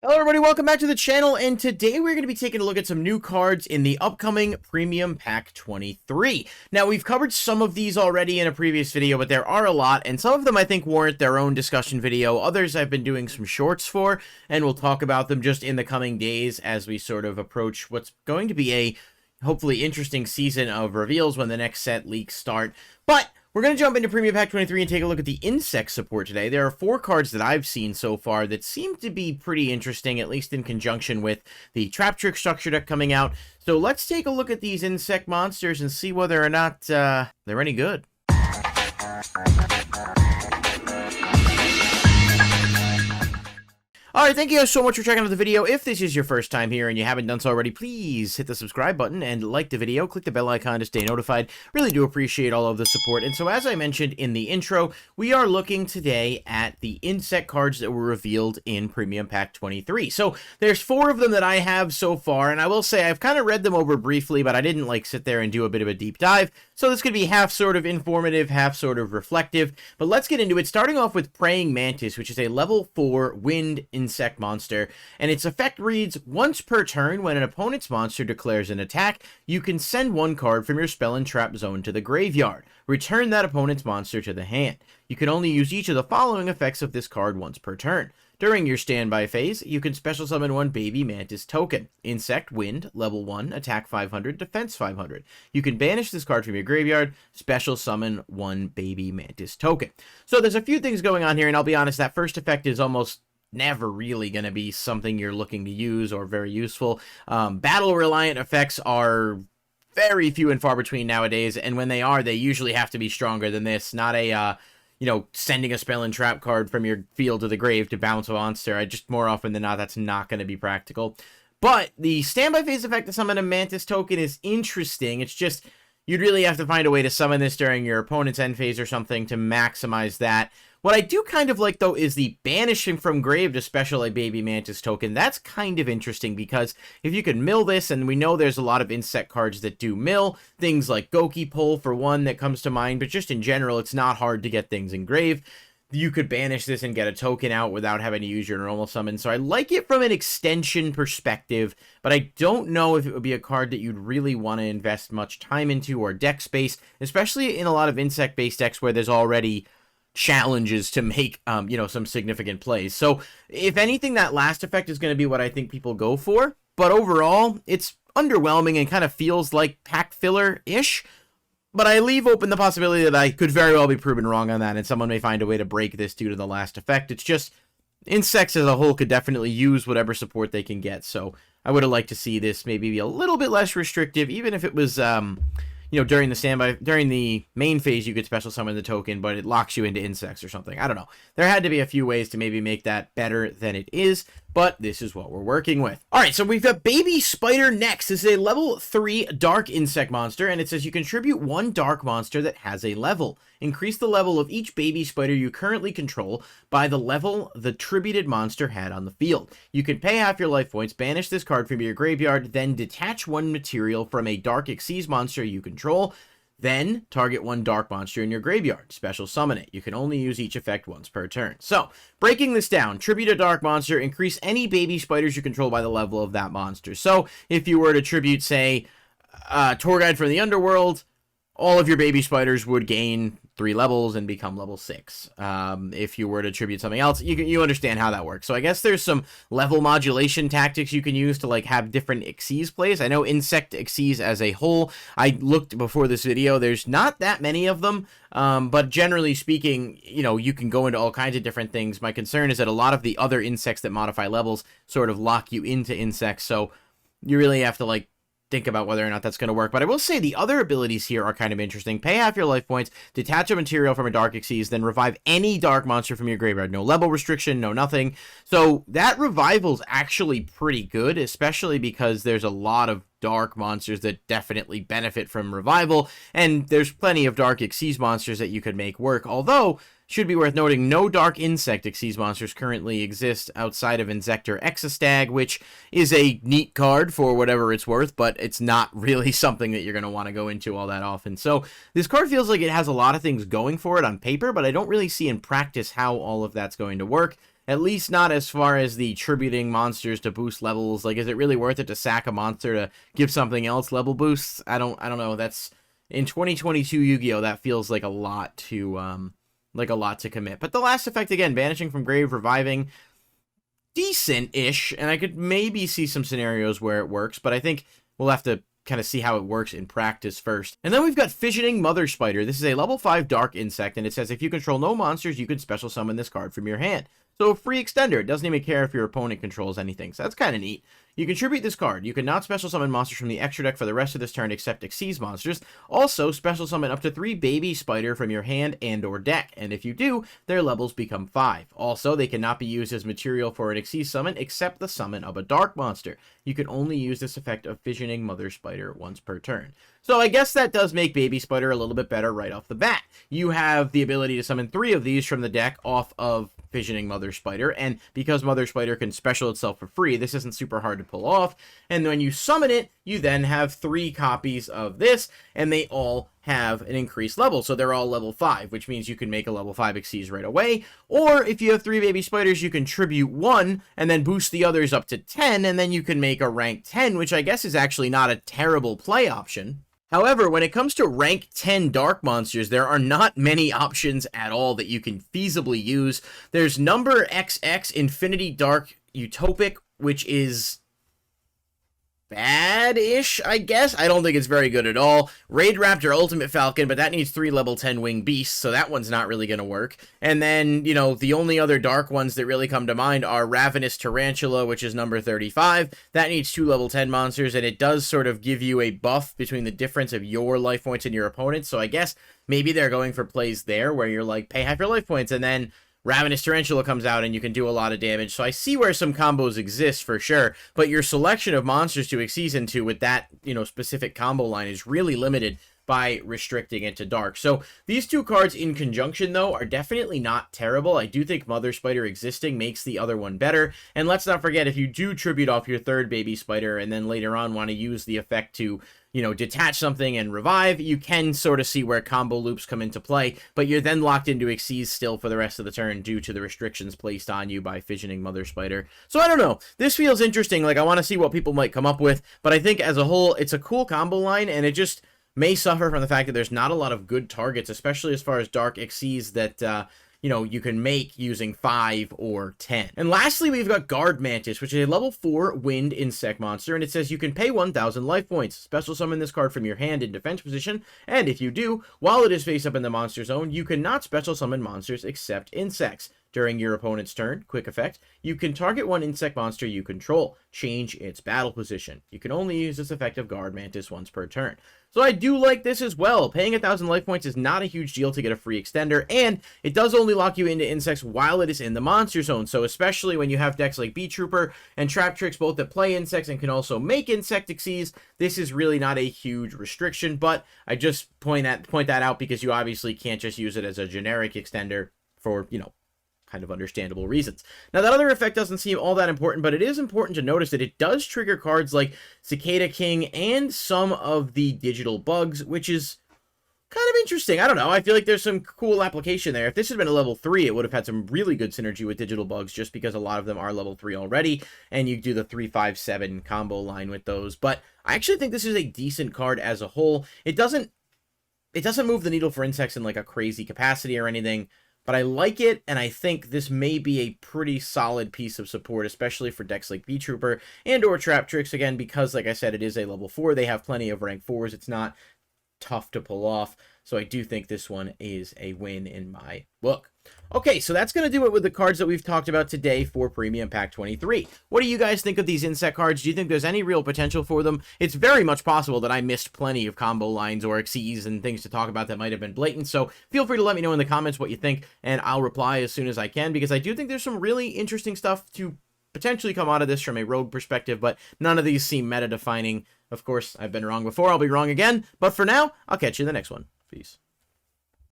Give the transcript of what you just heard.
Hello everybody, welcome back to the channel, and today we're going to be taking a look at some new cards in the upcoming Premium Pack 23. Now, we've covered some of these already in a previous video, but there are a lot, and some of them I think warrant their own discussion video. Others I've been doing some shorts for, and we'll talk about them just in the coming days as we sort of approach what's going to be a hopefully interesting season of reveals when the next set leaks start. But we're going to jump into Premium Pack 23 and take a look at the insect support today. There are 4 cards that I've seen so far that seem to be pretty interesting, at least in conjunction with the Traptrix structure deck coming out. So let's take a look at these insect monsters and see whether or not they're any good. Alright, thank you guys so much for checking out the video. If this is your first time here and you haven't done so already, please hit the subscribe button and like the video. Click the bell icon to stay notified. Really do appreciate all of the support. And so as I mentioned in the intro, we are looking today at the insect cards that were revealed in Premium Pack 23. So there's 4 of them that I have so far, and I will say I've kind of read them over briefly, but I didn't like sit there and do a bit of a deep dive. So this could be half sort of informative, half sort of reflective. But let's get into it, starting off with Praying Mantis, which is a level 4 wind insect monster, and its effect reads: once per turn, when an opponent's monster declares an attack, you can send 1 card from your spell and trap zone to the graveyard. Return that opponent's monster to the hand. You can only use each of the following effects of this card once per turn. During your standby phase, you can special summon 1 Baby Mantis token. Insect, Wind, level 1, attack 500, defense 500. You can banish this card from your graveyard, special summon 1 Baby Mantis token. So there's a few things going on here, and I'll be honest, that first effect is almost never really going to be something you're looking to use or very useful. Battle-reliant effects are very few and far between nowadays, and when they are, they usually have to be stronger than this, not a sending a spell and trap card from your field to the grave to bounce a monster. Just more often than not, that's not going to be practical. But the standby phase effect to summon a Mantis token is interesting. It's just, you'd really have to find a way to summon this during your opponent's end phase or something to maximize that. What I do kind of like, though, is the banishing from grave to special a Baby Mantis token. That's kind of interesting, because if you can mill this, and we know there's a lot of insect cards that do mill, things like Goki Pull for one that comes to mind, but just in general, it's not hard to get things in grave. You could banish this and get a token out without having to use your normal summon, so I like it from an extension perspective, but I don't know if it would be a card that you'd really want to invest much time into or deck space, especially in a lot of insect-based decks where there's already challenges to make some significant plays. So if anything, that last effect is going to be what I think people go for, but overall it's underwhelming and kind of feels like pack filler-ish. But I leave open the possibility that I could very well be proven wrong on that, and someone may find a way to break this due to the last effect. It's just, insects as a whole could definitely use whatever support they can get, so I would have liked to see this maybe be a little bit less restrictive, even if it was during the main phase, you could special summon the token, but it locks you into insects or something. I don't know. There had to be a few ways to maybe make that better than it is, but this is what we're working with. All right, so we've got Baby Spider next. This is a level 3 dark insect monster, and it says you contribute 1 dark monster that has a level. Increase the level of each baby spider you currently control by the level the tributed monster had on the field. You can pay half your life points, banish this card from your graveyard, then detach 1 material from a dark Xyz monster you control, then target 1 dark monster in your graveyard. Special summon it. You can only use each effect once per turn. So, breaking this down, tribute a dark monster, increase any baby spiders you control by the level of that monster. So, if you were to tribute, say, Tour Guide from the Underworld, all of your baby spiders would gain 3 levels and become level 6. If you were to tribute something else, you understand how that works. So I guess there's some level modulation tactics you can use to like have different Xyz plays. I know insect Xyz as a whole, I looked before this video, there's not that many of them, but generally speaking, you can go into all kinds of different things. My concern is that a lot of the other insects that modify levels sort of lock you into insects, so you really have to think about whether or not that's going to work. But I will say the other abilities here are kind of interesting. Pay half your life points, detach a material from a dark Xyz, then revive any dark monster from your graveyard. No level restriction, no nothing. So that revival's actually pretty good, especially because there's a lot of dark monsters that definitely benefit from revival, and there's plenty of dark Xyz monsters that you could make work, although should be worth noting, no dark insect Xyz monsters currently exist outside of Insector Exostag, which is a neat card for whatever it's worth, but it's not really something that you're going to want to go into all that often. So this card feels like it has a lot of things going for it on paper, but I don't really see in practice how all of that's going to work. At least not as far as the tributing monsters to boost levels. Like, is it really worth it to sack a monster to give something else level boosts? I don't know. That's in 2022 Yu-Gi-Oh! That feels like a lot to commit. But the last effect, again, banishing from grave, reviving, decent-ish, and I could maybe see some scenarios where it works, but I think we'll have to kind of see how it works in practice first. And then we've got Fissioning Mother Spider. This is a level 5 dark insect, and it says if you control no monsters, you can special summon this card from your hand. So a free extender. It doesn't even care if your opponent controls anything, so that's kind of neat. You contribute this card. You cannot special summon monsters from the extra deck for the rest of this turn except Xyz monsters. Also, special summon up to 3 baby spider from your hand and or deck, and if you do, their levels become 5. Also, they cannot be used as material for an Xyz summon except the summon of a dark monster. You can only use this effect of Fissioning Mother Spider once per turn. So I guess that does make Baby Spider a little bit better right off the bat. You have the ability to summon 3 of these from the deck off of Fissioning Mother Spider, and because Mother Spider can special itself for free, this isn't super hard to pull off, and when you summon it, you then have 3 copies of this, and they all have an increased level, so they're all level 5, which means you can make a level 5 Xyz right away, or if you have 3 baby spiders, you can tribute 1, and then boost the others up to 10, and then you can make a rank 10, which I guess is actually not a terrible play option. However, when it comes to rank 10 dark monsters, there are not many options at all that you can feasibly use. There's number XX Infinity Dark Utopic, which is bad-ish, I guess. I don't think it's very good at all. Raid Raptor Ultimate Falcon, but that needs 3 level 10 wing beasts, so that one's not really going to work. And then, you know, the only other dark ones that really come to mind are Ravenous Tarantula, which is number 35. That needs 2 level 10 monsters, and it does sort of give you a buff between the difference of your life points and your opponent's, so I guess maybe they're going for plays there where you're like, pay half your life points, and then Ravenous Tarantula comes out and you can do a lot of damage, so I see where some combos exist for sure, but your selection of monsters to Xyz into with that, you know, specific combo line is really limited by restricting it to dark. So these 2 cards in conjunction, though, are definitely not terrible. I do think Mother Spider existing makes the other one better, and let's not forget, if you do tribute off your 3rd baby spider and then later on want to use the effect to, you know, detach something and revive, you can sort of see where combo loops come into play, but you're then locked into Xyz still for the rest of the turn due to the restrictions placed on you by Fissioning Mother Spider. So I don't know, this feels interesting, like I want to see what people might come up with, but I think as a whole, it's a cool combo line, and it just may suffer from the fact that there's not a lot of good targets, especially as far as dark Xyz that, you know, you can make using 5 or 10. And lastly, we've got Guard Mantis, which is a level 4 wind insect monster, and it says you can pay 1,000 life points. Special summon this card from your hand in defense position, and if you do, while it is face up in the monster zone, you cannot special summon monsters except insects. During your opponent's turn, quick effect, you can target one insect monster you control. Change its battle position. You can only use this effect of Guard Mantis once per turn. So I do like this as well. Paying 1,000 life points is not a huge deal to get a free extender, and it does only lock you into insects while it is in the monster zone. So especially when you have decks like Beetrooper and Traptrix, both that play insects and can also make insect Xyz, this is really not a huge restriction, but I just point that out because you obviously can't just use it as a generic extender for, you know, kind of understandable reasons. Now, that other effect doesn't seem all that important, but it is important to notice that it does trigger cards like Cicada King and some of the digital bugs, which is kind of interesting. I don't know. I feel like there's some cool application there. If this had been a level 3, it would have had some really good synergy with digital bugs, just because a lot of them are level 3 already, and you do the 3-5-7 combo line with those. But I actually think this is a decent card as a whole. It doesn't move the needle for insects in like a crazy capacity or anything, but I like it, and I think this may be a pretty solid piece of support, especially for decks like Beetrooper and or Traptrix, again, because, like I said, it is a level 4. They have plenty of rank 4s. It's not tough to pull off, so I do think this one is a win in my book. Okay, so that's going to do it with the cards that we've talked about today for Premium Pack 23. What do you guys think of these insect cards? Do you think there's any real potential for them? It's very much possible that I missed plenty of combo lines or Xyz and things to talk about that might have been blatant, so feel free to let me know in the comments what you think, and I'll reply as soon as I can, because I do think there's some really interesting stuff to potentially come out of this from a rogue perspective, but none of these seem meta-defining. Of course, I've been wrong before, I'll be wrong again, but for now, I'll catch you in the next one. Peace.